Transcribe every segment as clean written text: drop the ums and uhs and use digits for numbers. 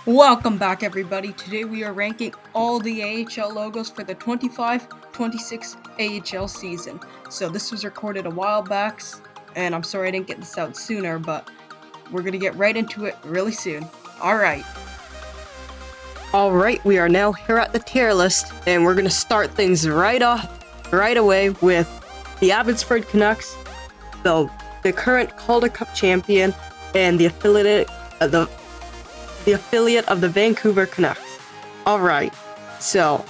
Welcome back, everybody. Today we are ranking all the AHL logos for the 25-26 AHL season. So this was recorded a while back, and I'm sorry I didn't get this out sooner, but we're going to get right into it really soon. Alright, we are now here at the tier list, and we're going to start things right away with the Abbotsford Canucks, the current Calder Cup champion, and the affiliate of the Vancouver Canucks. Alright, so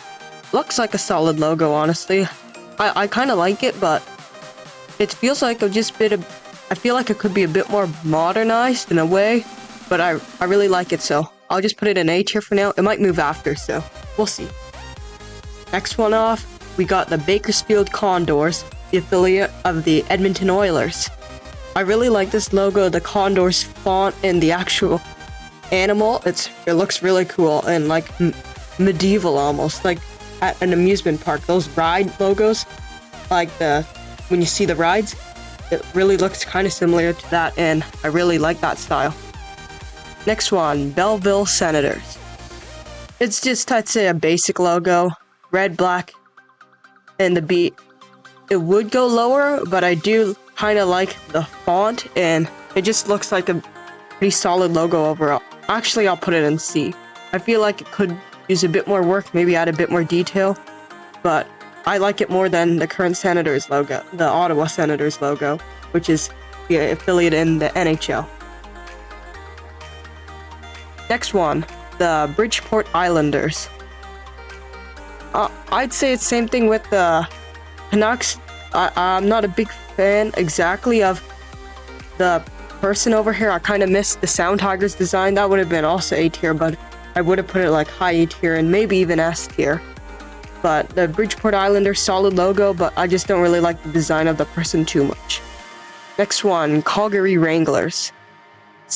looks like a solid logo, honestly. I kind of like it, but it feels like I feel like it could be a bit more modernized in a way, but I really like it, so I'll just put it in A tier for now. It might move after, so we'll see. Next one off, we got the Bakersfield Condors, the affiliate of the Edmonton Oilers. I really like this logo, the Condors font and the actual animal. It looks really cool and like medieval almost, like at an amusement park. Those ride logos, like when you see the rides, it really looks kind of similar to that, and I really like that style. Next one, Belleville Senators. It's just, I'd say, a basic logo, red, black, and the beat. It would go lower, but I do kind of like the font, and it just looks like a pretty solid logo overall. Actually, I'll put it in C. I feel like it could use a bit more work, maybe add a bit more detail, but I like it more than the current Senators logo, the Ottawa Senators logo, which is the affiliate in the NHL. Next one, the Bridgeport Islanders. I'd say it's same thing with the Canucks. I'm not a big fan exactly of the person over here. I kind of missed the Sound Tigers design. That would have been also A tier, but I would have put it like high A tier and maybe even S tier. But the Bridgeport Islanders, solid logo, but I just don't really like the design of the person too much. Next one, Calgary Wranglers.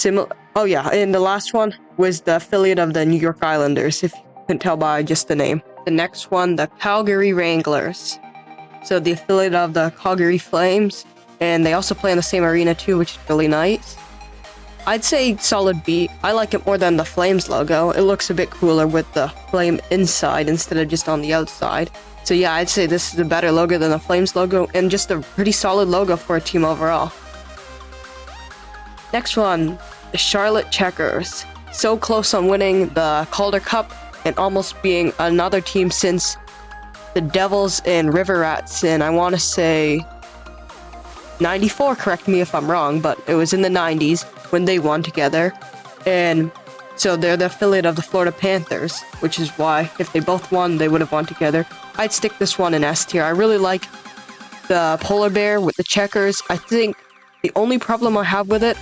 And the last one was the affiliate of the New York Islanders, if you couldn't tell by just the name. The next one, the Calgary Wranglers. So the affiliate of the Calgary Flames, and they also play in the same arena too, which is really nice. I'd say solid B. I like it more than the Flames logo. It looks a bit cooler with the flame inside instead of just on the outside. So yeah, I'd say this is a better logo than the Flames logo, and just a pretty solid logo for a team overall. Next one, the Charlotte Checkers. So close on winning the Calder Cup and almost being another team since the Devils and River Rats in, I want to say, 94, correct me if I'm wrong, but it was in the 90s when they won together. And so they're the affiliate of the Florida Panthers, which is why if they both won, they would have won together. I'd stick this one in S tier. I really like the polar bear with the checkers. I think the only problem I have with it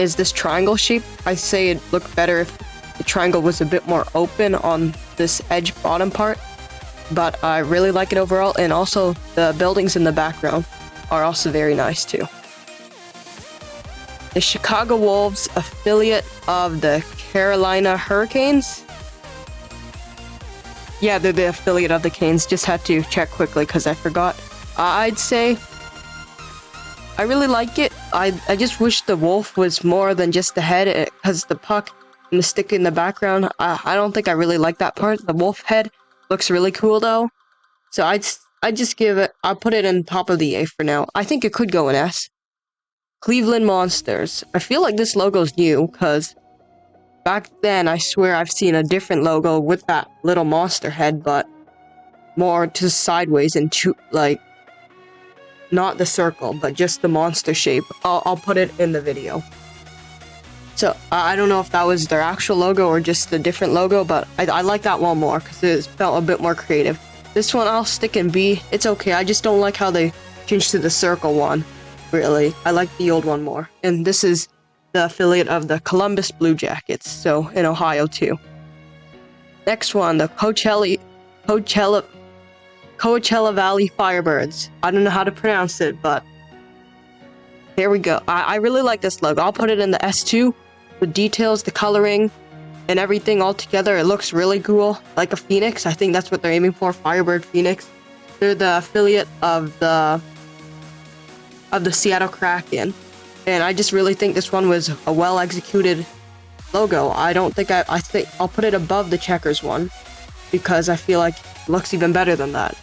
is this triangle shape. I say it'd look better if the triangle was a bit more open on this edge bottom part, but I really like it overall, and also the buildings in the background are also very nice too. The Chicago Wolves, affiliate of the Carolina Hurricanes. Yeah, they're the affiliate of the Canes. Just had to check quickly because I forgot. I'd say I really like it. I just wish the wolf was more than just the head, because the puck and the stick in the background, I don't think I really like that part. The wolf head looks really cool though. So I'd just I'll put it in top of the A for now. I think it could go in S. Cleveland Monsters. I feel like this logo's new, because back then I swear I've seen a different logo with that little monster head, but more to sideways and like not the circle, but just the monster shape. I'll put it in the video. So I don't know if that was their actual logo or just a different logo, but I like that one more because it felt a bit more creative. This one I'll stick in B. It's okay. I just don't like how they changed to the circle one. Really, I like the old one more. And this is the affiliate of the Columbus Blue Jackets, so in Ohio too. Next one, the Coachella Valley Firebirds. I don't know how to pronounce it, but here we go. I really like this logo. I'll put it in the S2. The details, the coloring, and everything all together, it looks really cool. Like a phoenix. I think that's what they're aiming for, Firebird Phoenix. They're the affiliate of the Seattle Kraken. And I just really think this one was a well-executed logo. I don't think I think I'll put it above the Checkers one because I feel like it looks even better than that.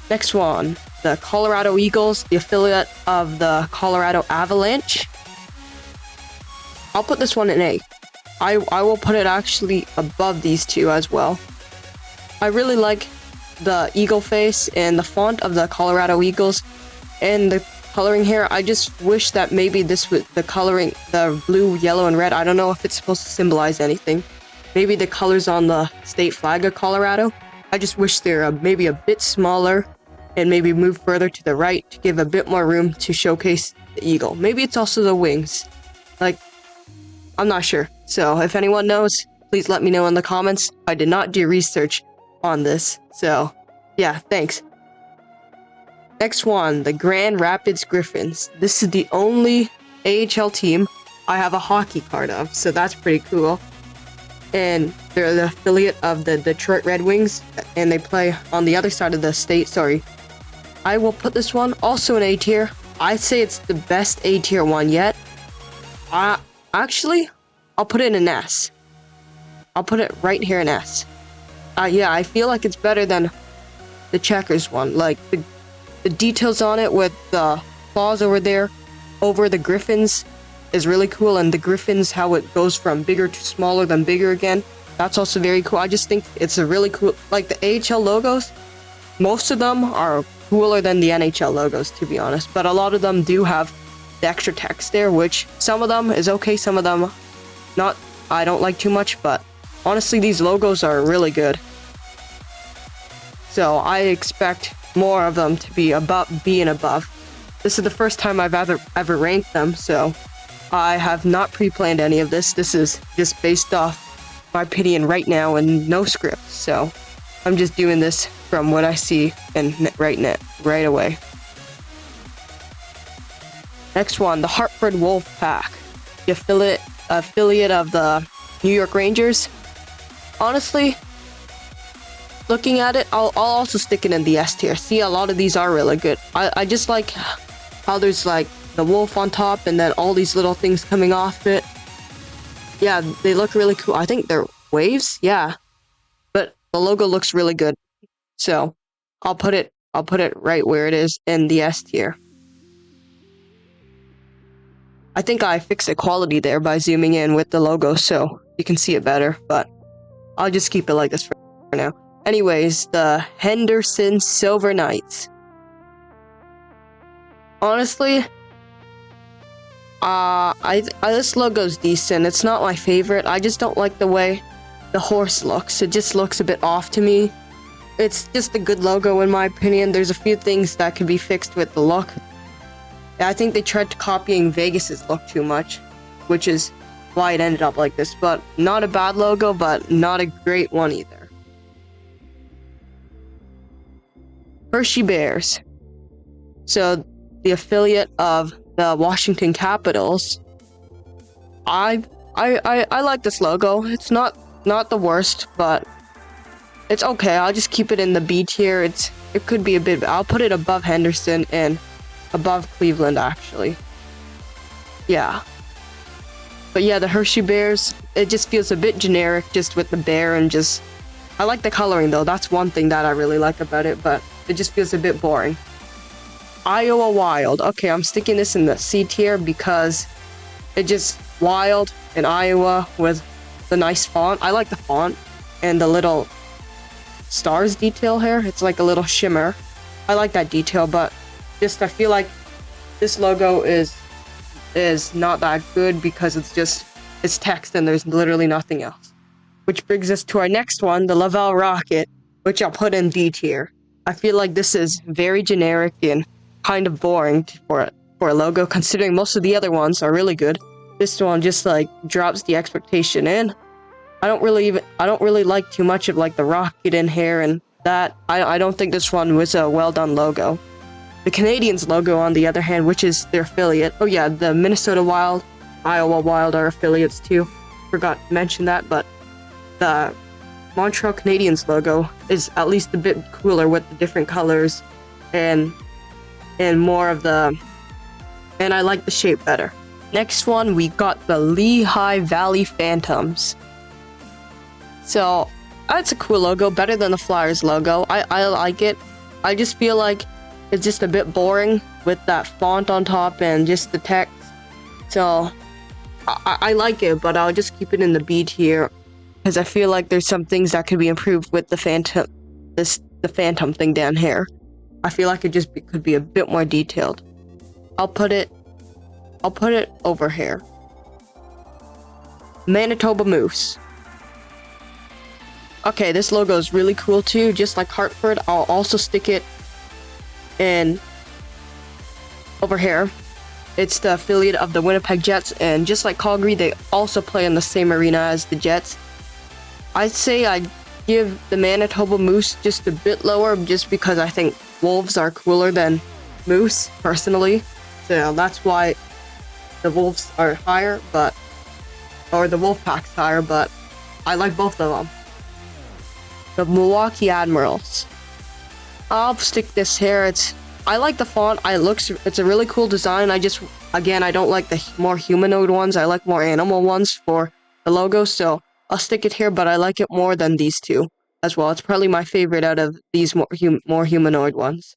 Next one, the Colorado Eagles, the affiliate of the Colorado Avalanche. I'll put this one in A. I will put it actually above these two as well. I really like the eagle face and the font of the Colorado Eagles and the coloring here. I just wish that maybe this was the coloring, the blue, yellow, and red. I don't know if it's supposed to symbolize anything. Maybe the colors on the state flag of Colorado. I just wish they're maybe a bit smaller and maybe move further to the right to give a bit more room to showcase the eagle. Maybe it's also the wings. Like, I'm not sure. So if anyone knows, please let me know in the comments. I did not do research on this. So yeah, thanks. Next one, the Grand Rapids Griffins. This is the only AHL team I have a hockey card of, so that's pretty cool. And they're the affiliate of the Detroit Red Wings, and they play on the other side of the state. Sorry. I will put this one also in A tier. I'd say it's the best A tier one yet. Actually, I'll put it in an S. I'll put it right here in S. Yeah, I feel like it's better than the Checkers one. Like, the details on it with the claws over there, over the Griffins, is really cool. And the Griffins, how it goes from bigger to smaller, then bigger again. That's also very cool. I just think it's a really cool... Like, the AHL logos, most of them are cooler than the NHL logos, to be honest. But a lot of them do have the extra text there, which some of them is okay, some of them not. I don't like too much, but honestly, these logos are really good. So I expect more of them to be above. This is the first time I've ever ranked them, so I have not pre-planned any of this. This is just based off my opinion right now and no script. So I'm just doing this from what I see and right away. Next one, the Hartford Wolfpack, the affiliate of the New York Rangers. Honestly, looking at it, I'll also stick it in the S tier. See, a lot of these are really good. I just like how there's like the wolf on top and then all these little things coming off it. Yeah, they look really cool. I think they're waves, yeah. But the logo looks really good. So I'll put it right where it is in the S tier. I think I fixed the quality there by zooming in with the logo so you can see it better, but I'll just keep it like this for now. Anyways, the Henderson Silver Knights. Honestly, this logo's decent. It's not my favorite. I just don't like the way the horse looks. It just looks a bit off to me. It's just a good logo in my opinion. There's a few things that can be fixed with the look. I think they tried to copying Vegas's look too much, which is why it ended up like this. But not a bad logo, but not a great one either. Hershey Bears. So the affiliate of the Washington Capitals. I like this logo. It's not the worst, but it's okay. I'll just keep it in the B tier. It could be a bit. I'll put it above Henderson and above Cleveland, actually. Yeah. But yeah, the Hershey Bears, it just feels a bit generic just with the bear and just... I like the coloring though. That's one thing that I really like about it, but it just feels a bit boring. Iowa Wild. Okay, I'm sticking this in the C tier because it just wild in Iowa with the nice font. I like the font and the little stars detail here. It's like a little shimmer. I like that detail, but just I feel like this logo is not that good because it's text and there's literally nothing else. Which brings us to our next one, the Laval Rocket, which I'll put in D tier. I feel like this is very generic and kind of boring for a logo, considering most of the other ones are really good. This one just like drops the expectation in. I don't really like too much of like the rocket in here and that. I don't think this one was a well done logo. The Canadiens logo, on the other hand, which is their affiliate. Oh yeah, the Minnesota Wild, Iowa Wild are affiliates too. Forgot to mention that, but the Montreal Canadiens logo is at least a bit cooler with the different colors and more of the... And I like the shape better. Next one, we got the Lehigh Valley Phantoms. So, that's a cool logo, better than the Flyers logo. I like it. I just feel like it's just a bit boring with that font on top and just the text. So, I like it, but I'll just keep it in the B tier because I feel like there's some things that could be improved with the Phantom thing down here. I feel like it could be a bit more detailed. I'll put it over here. Manitoba Moose. Okay, this logo is really cool too, just like Hartford. I'll also stick it in over here. It's the affiliate of the Winnipeg Jets, and just like Calgary, they also play in the same arena as the Jets. I'd say I'd give the Manitoba Moose just a bit lower, just because I think Wolves are cooler than Moose, personally. So that's why the Wolves are higher, or the Wolfpack's higher, but I like both of them. The Milwaukee Admirals. I'll stick this here. I like the font. It's a really cool design. I don't like the more humanoid ones. I like more animal ones for the logo, so I'll stick it here, but I like it more than these two as well. It's probably my favorite out of these more humanoid ones.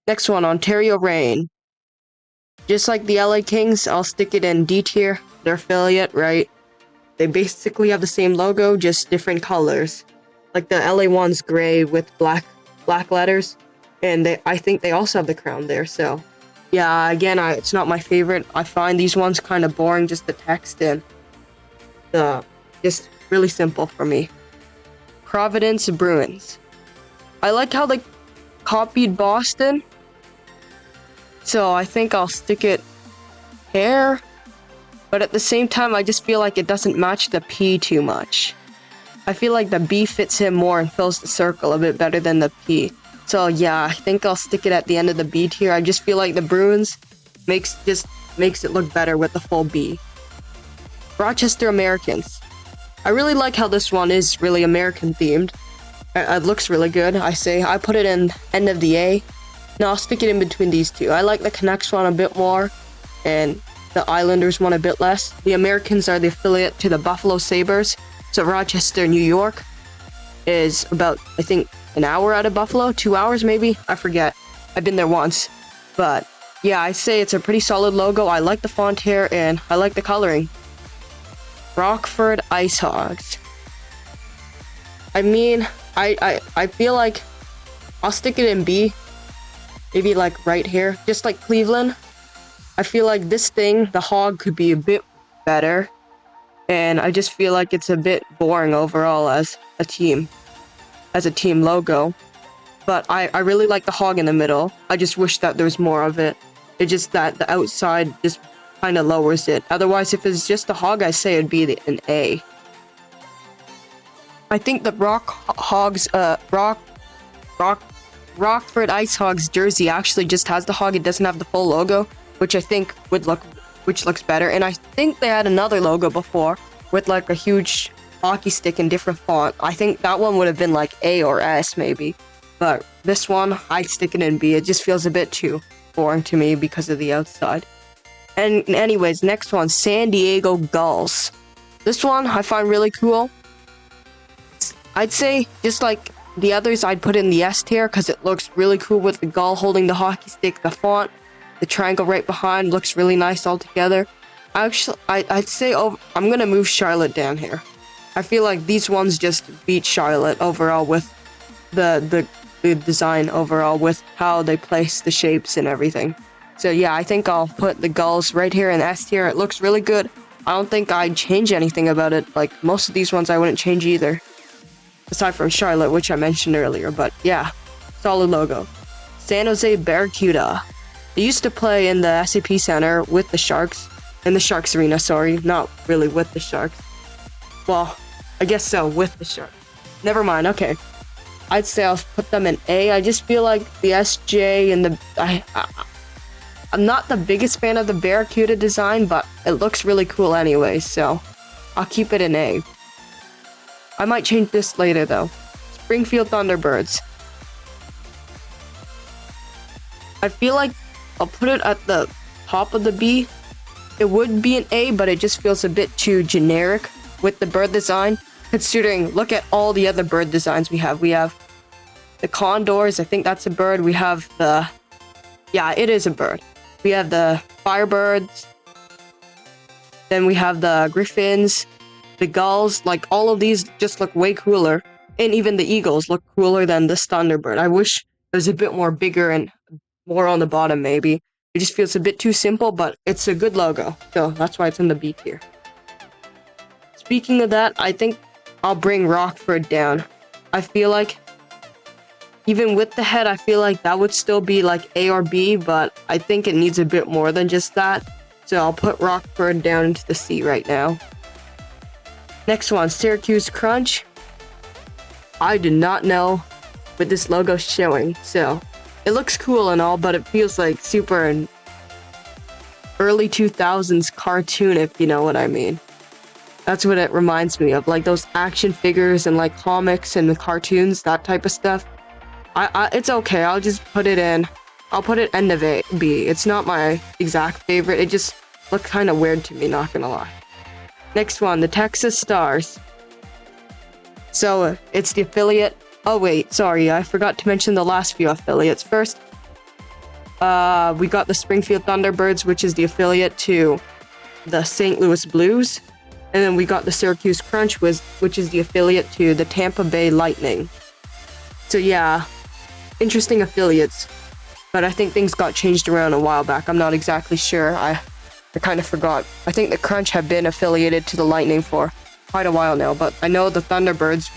Next one, Ontario Reign. Just like the LA Kings, I'll stick it in D tier. Their affiliate, right? They basically have the same logo, just different colors. Like the LA one's gray with black letters, and I think they also have the crown there. So, yeah, again, it's not my favorite. I find these ones kind of boring, just the text and just really simple for me. Providence Bruins. I like how they copied Boston, so I think I'll stick it here. But at the same time, I just feel like it doesn't match the P too much. I feel like the B fits him more and fills the circle a bit better than the P. So yeah, I think I'll stick it at the end of the B tier. I just feel like the Bruins makes it look better with the full B. Rochester Americans. I really like how this one is really American themed. It looks really good. I put it in end of the A. No, I'll stick it in between these two. I like the Canucks one a bit more, and the Islanders one a bit less. The Americans are the affiliate to the Buffalo Sabres. So Rochester, New York is about, I think, an hour out of Buffalo, 2 hours maybe? I forget. I've been there once. But yeah, I say it's a pretty solid logo. I like the font here and I like the coloring. Rockford Ice Hogs. I mean, I feel like I'll stick it in B. Maybe like right here. Just like Cleveland. I feel like this thing, the hog, could be a bit better. And I just feel like it's a bit boring overall as a team logo. But I really like the hog in the middle. I just wish that there was more of it. It's just that the outside just kind of lowers it. Otherwise, if it's just the hog, I say it'd be an A. I think the Rockford Ice Hogs jersey actually just has the hog. It doesn't have the full logo, which I think looks better. And I think they had another logo before with like a huge hockey stick in different font. I think that one would have been like A or S maybe. But this one, I'd stick it in B. It just feels a bit too boring to me because of the outside. And anyways, next one, San Diego Gulls. This one I find really cool. I'd say just like the others, I'd put in the S tier because it looks really cool with the gull holding the hockey stick, the font. The triangle right behind looks really nice all together. Actually, I'd say I'm gonna move Charlotte down here. I feel like these ones just beat Charlotte overall with the design overall with how they place the shapes and everything. So yeah, I think I'll put the Gulls right here in S tier. It looks really good. I don't think I'd change anything about it. Like most of these ones I wouldn't change either. Aside from Charlotte, which I mentioned earlier. But yeah, solid logo. San Jose Barracuda. They used to play in the SAP Center with the Sharks. In the Sharks Arena, sorry. Not really with the Sharks. Well, I guess so, with the Sharks. Never mind, okay. I'd say I'll put them in A. I just feel like the SJ and the... I'm not the biggest fan of the Barracuda design, but it looks really cool anyway, so I'll keep it in A. I might change this later, though. Springfield Thunderbirds. I feel like I'll put it at the top of the B, it would be an A, but it just feels a bit too generic with the bird design. Considering, look at all the other bird designs we have. We have the condors. I think that's a bird. We have the... Yeah, it is a bird. We have the firebirds. Then we have the griffins, the gulls. Like, all of these just look way cooler. And even the eagles look cooler than this thunderbird. I wish it was a bit more bigger and more on the bottom, maybe. It just feels a bit too simple, but it's a good logo. So that's why it's in the B tier. Speaking of that, I think I'll bring Rockford down. I feel like, even with the head, I feel like that would still be like A or B, but I think it needs a bit more than just that. So I'll put Rockford down into the C right now. Next one, Syracuse Crunch. I do not know what this logo's showing, so it looks cool and all, but it feels like super early 2000s cartoon, if you know what I mean. That's what it reminds me of, like those action figures and like comics and the cartoons, that type of stuff. It's okay, I'll just put it in. I'll put it end of A, B. It's not my exact favorite, it just looked kind of weird to me, not gonna lie. Next one, the Texas Stars. So, it's the affiliate. Oh wait, sorry, I forgot to mention the last few affiliates. First, we got the Springfield Thunderbirds, which is the affiliate to the St. Louis Blues. And then we got the Syracuse Crunch, which is the affiliate to the Tampa Bay Lightning. So yeah, interesting affiliates. But I think things got changed around a while back. I'm not exactly sure. I kind of forgot. I think the Crunch have been affiliated to the Lightning for quite a while now, but I know the Thunderbirds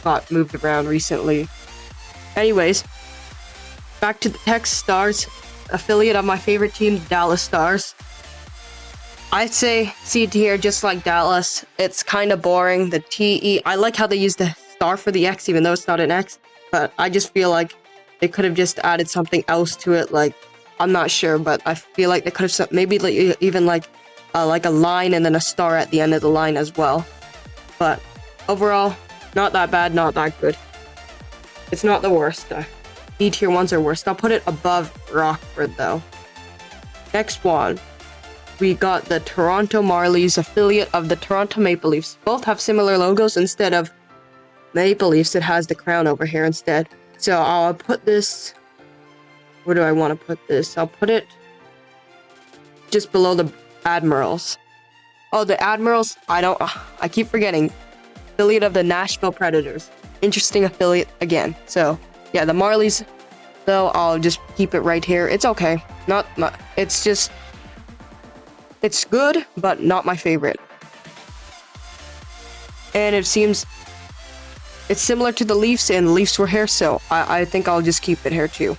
got moved around recently. Anyways, back to the Texas Stars, affiliate of my favorite team, the Dallas Stars. I'd say C tier, just like Dallas. It's kind of boring. The TE, I like how they use the star for the X, even though it's not an X, but I just feel like they could have just added something else to it. Like, I'm not sure, but I feel like they could have maybe even like a line and then a star at the end of the line as well. But overall, not that bad, not that good. It's not the worst. D tier ones are worst. I'll put it above Rockford though. Next one, we got the Toronto Marlies, affiliate of the Toronto Maple Leafs. Both have similar logos. Instead of Maple Leafs, it has the crown over here instead. So I'll put this, where do I want to put this? I'll put it just below the Admirals. Oh, the Admirals, I keep forgetting. Affiliate of the Nashville Predators. Interesting affiliate again. So yeah, the Marlies, though, I'll just keep it right here. It's okay. It's good, but not my favorite. And it seems it's similar to the Leafs, and the Leafs were here, so I think I'll just keep it here too.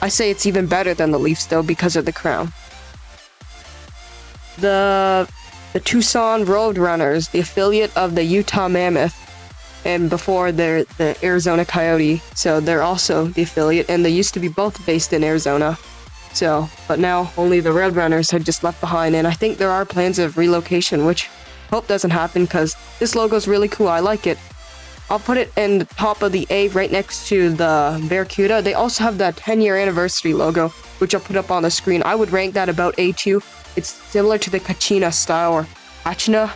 I say it's even better than the Leafs though because of the crown. The Tucson Roadrunners, the affiliate of the Utah Mammoth, and before they're the Arizona Coyote, so they're also the affiliate, and they used to be both based in Arizona. So, but now only the Roadrunners had just left behind, and I think there are plans of relocation, which hope doesn't happen because this logo's really cool. I like it. I'll put it in the top of the A right next to the Barracuda. They also have the 10-year anniversary logo, which I'll put up on the screen. I would rank that about A2. It's similar to the Kachina style, or Hachina.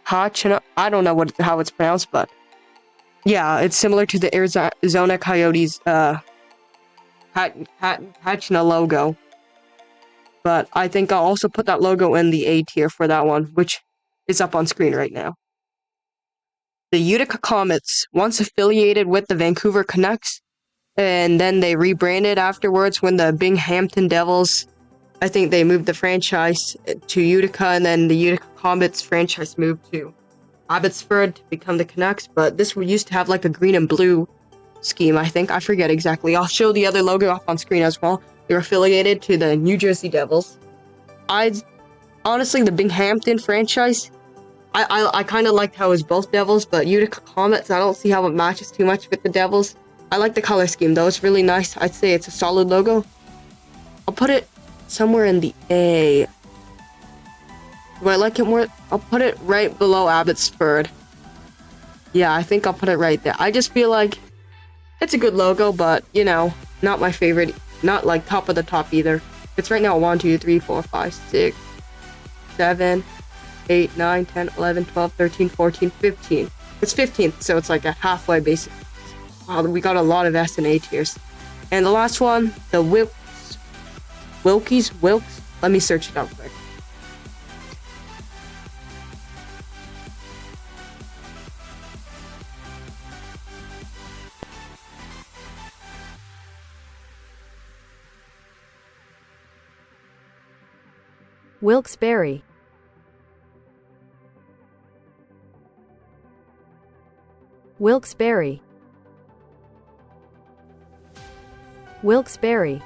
Hachina. I don't know how it's pronounced, but yeah, it's similar to the Arizona Coyotes Hachina logo. But I think I'll also put that logo in the A tier for that one, which is up on screen right now. The Utica Comets, once affiliated with the Vancouver Canucks, and then they rebranded afterwards when the Binghamton Devils, I think they moved the franchise to Utica, and then the Utica Comets franchise moved to Abbotsford to become the Canucks, but this used to have like a green and blue scheme, I think. I forget exactly. I'll show the other logo up on screen as well. They're affiliated to the New Jersey Devils. Honestly, the Binghamton franchise, I kind of liked how it was both Devils, but Utica Comets, I don't see how it matches too much with the Devils. I like the color scheme though, it's really nice. I'd say it's a solid logo. I'll put it somewhere in the A. Do I like it more? I'll put it right below Abbotsford. Yeah, I think I'll put it right there. I just feel like it's a good logo, but, you know, not my favorite not like top of the top either. It's right now 1, 2, 3, 4, 5, 6, 7, 8, 9, 10, 11, 12, 13, 14, 15. It's 15th, so it's like a halfway basic. Wow, we got a lot of S and A tiers. And the last one, the Wilkes. Let me search it out quick. Wilkes-Barre. Wilkes-Barre. Wilkes-Barre.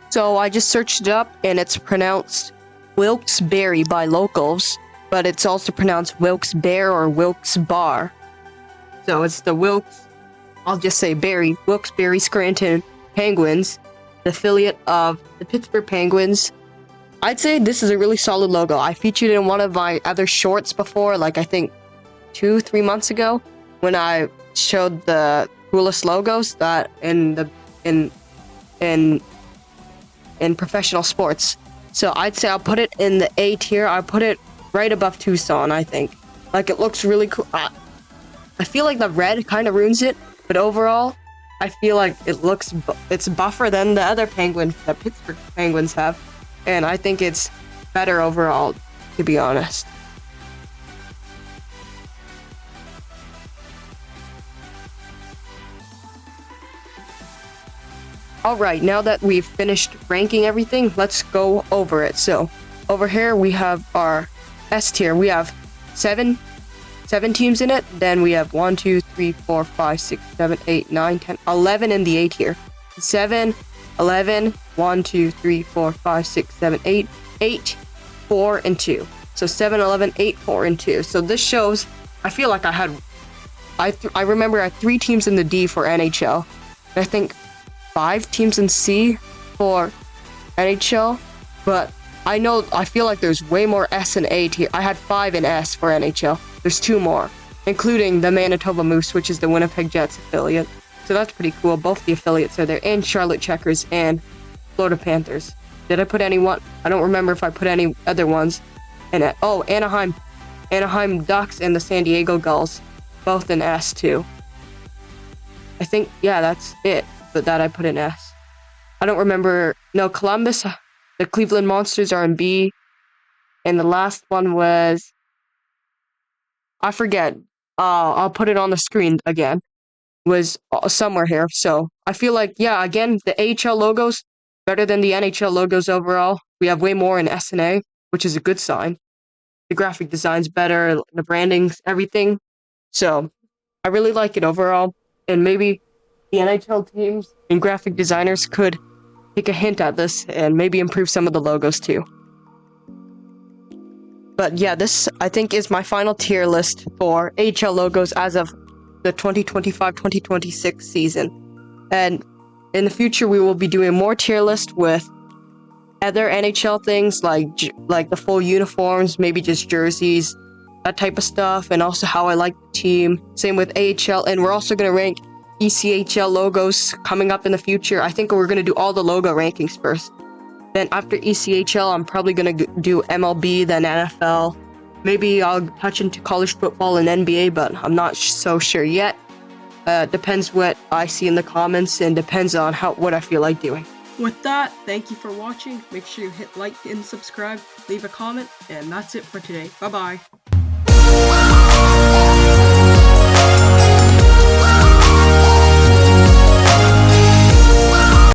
So I just searched it up, and it's pronounced Wilkes-Barre by locals, but it's also pronounced Wilkes-Barre or Wilkes-Barre. So it's the I'll just say Wilkes-Barre Scranton Penguins, the affiliate of the Pittsburgh Penguins. I'd say this is a really solid logo. I featured it in one of my other shorts before, like I think 2-3 months ago, when I showed the coolest logos that in professional sports. So I'd say I'll put it in the A tier. I'll put it right above Tucson, I think. Like, it looks really cool. I feel like the red kind of ruins it, but overall, I feel like it's buffer than the other Penguins that Pittsburgh Penguins have. And I think it's better overall, to be honest. Alright, now that we've finished ranking everything, let's go over it. So, over here we have our S tier. We have seven teams in it. Then we have 1, 2, 3, 4, 5, 6, 7, 8, 9, 10, 11 in the A tier. 7, 11, 1, 2, 3, 4, 5, 6, 7, 8, 8, 4, and 2. So 7, 11, 8, 4, and 2. So this shows, I feel like I remember I had 3 teams in the D for NHL. And I think 5 teams in C for NHL, but I feel like there's way more S and A tier. I had 5 in S for NHL. There's 2 more, including the Manitoba Moose, which is the Winnipeg Jets affiliate. So that's pretty cool. Both the affiliates are there, and Charlotte Checkers and Florida Panthers. Did I put anyone? I don't remember if I put any other ones in it. Oh, Anaheim Ducks and the San Diego Gulls, both in S too. I think, yeah, that's it. But that I put in S. I don't remember. No, Columbus, the Cleveland Monsters are in B. And the last one was, I forget. I'll put it on the screen again. Was somewhere here. So I feel like, yeah, again, the AHL logos better than the NHL logos overall. We have way more in S and A, which is a good sign. The graphic design's better, the branding's everything. So I really like it overall. And maybe the NHL teams and graphic designers could take a hint at this and maybe improve some of the logos too. But yeah, this I think is my final tier list for AHL logos as of the 2025-2026 season. And in the future, we will be doing more tier lists with other NHL things like the full uniforms, maybe just jerseys, that type of stuff, and also how I like the team. Same with AHL, and we're also going to rank ECHL logos coming up in the future. I think we're going to do all the logo rankings first. Then after ECHL, I'm probably going to do MLB, then NFL. Maybe I'll touch into college football and NBA, but I'm not so sure yet. Depends what I see in the comments and depends on what I feel like doing. With that, thank you for watching. Make sure you hit like and subscribe, leave a comment, and that's it for today. Bye-bye.